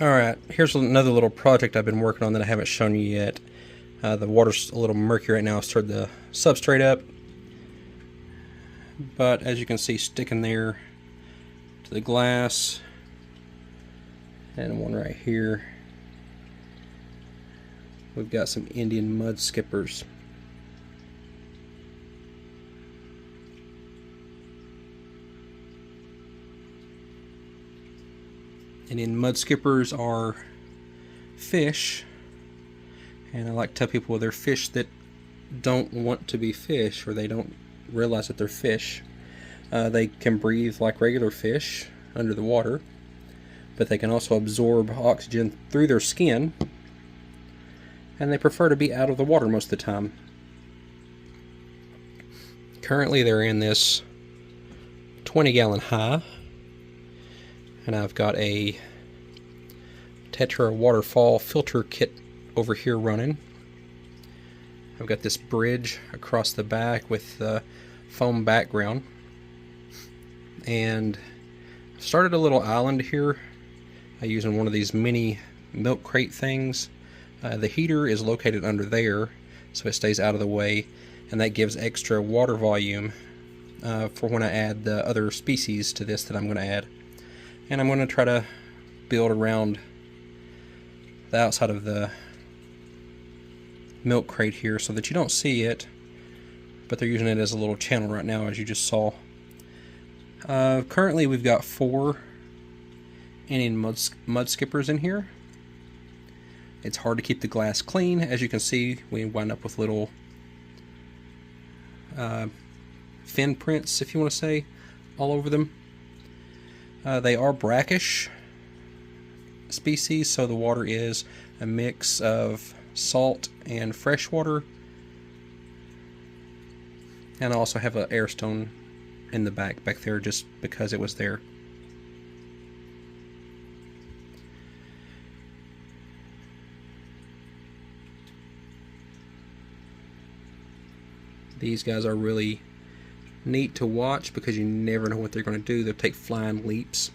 Alright, here's another little project I've been working on that I haven't shown you yet. The water's a little murky right now. I've stirred the substrate up, but as you can see, sticking there to the glass, and one right here, we've got some Indian Mudskippers. Indian Mudskippers are fish, and I like to tell people they're fish that don't want to be fish, or they don't realize that they're fish. They can breathe like regular fish under the water, but they can also absorb oxygen through their skin, and they prefer to be out of the water most of the time. Currently they're in this 20-gallon high, and I've got a Tetra waterfall filter kit over here running. I've got this bridge across the back with the foam background, and I've started a little island here using one of these mini milk crate things. The heater is located under there, so it stays out of the way, and that gives extra water volume for when I add the other species to this that I'm going to add. And I'm going to try to build around the outside of the milk crate here so that you don't see it, but they're using it as a little channel right now, as you just saw. Currently we've got 4 Indian Mudskippers in here. It's hard to keep the glass clean. As you can see, we wind up with little fin prints, if you want to say, all over them. They are brackish species, so the water is a mix of salt and fresh water. And I also have an air stone in the back there just because it was there. These guys are really neat to watch because you never know what they're going to do. They'll take flying leaps.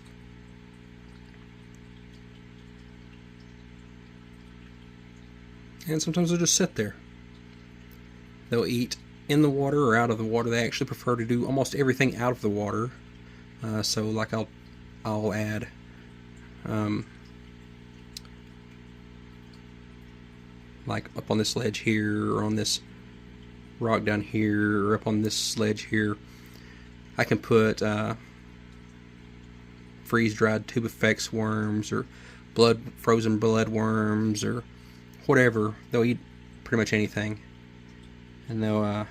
And sometimes they'll just sit there. They'll eat in the water or out of the water. They actually prefer to do almost everything out of the water. So like I'll add like up on this ledge here, or on this rock down here, or up on this ledge here, I can put freeze-dried tube effects worms, or frozen blood worms, or whatever. They'll eat pretty much anything. And they'll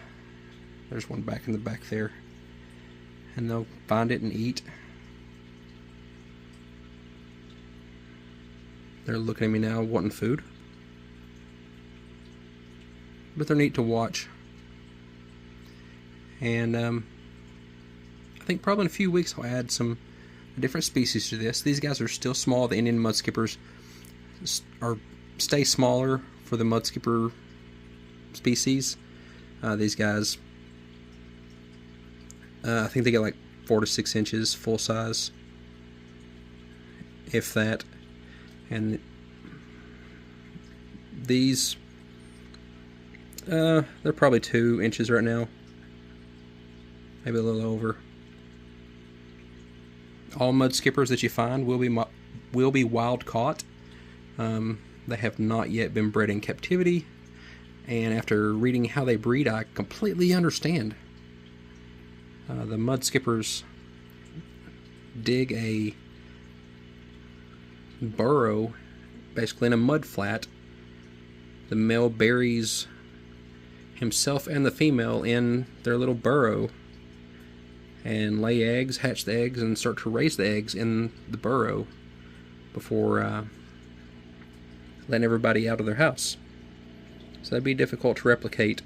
there's one back in the back there, and they'll find it and eat. They're looking at me now wanting food, but they're neat to watch. And I think probably in a few weeks I'll add some different species to this. These guys are still small. The Indian Mudskippers stay smaller for the Mudskipper species. These guys, I think they get like 4 to 6 inches full size, if that. And these, they're probably 2 inches right now, maybe a little over. All Mudskippers that you find will be wild caught. They have not yet been bred in captivity, and after reading how they breed, I completely understand. The Mudskippers dig a burrow basically in a mud flat. The male buries himself and the female in their little burrow and lay eggs, hatch the eggs, and start to raise the eggs in the burrow before letting everybody out of their house. So that'd be difficult to replicate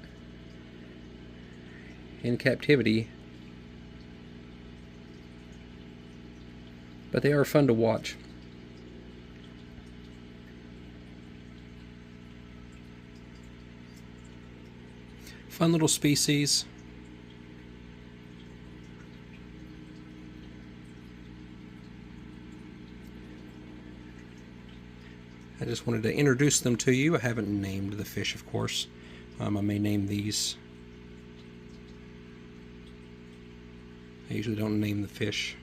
in captivity, but they are fun to watch. Fun little species. I just wanted to introduce them to you. I haven't named the fish, of course. I may name these. I usually don't name the fish.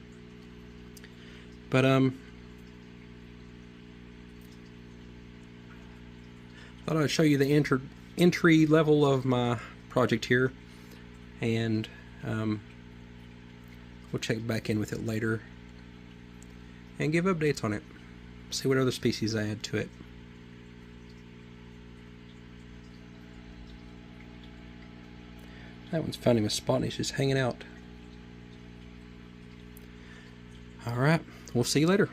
But thought I'd show you the entry level of my project here, and we'll check back in with it later and give updates on it. See what other species I add to it. That one's found him a spot and he's just hanging out. Alright, we'll see you later.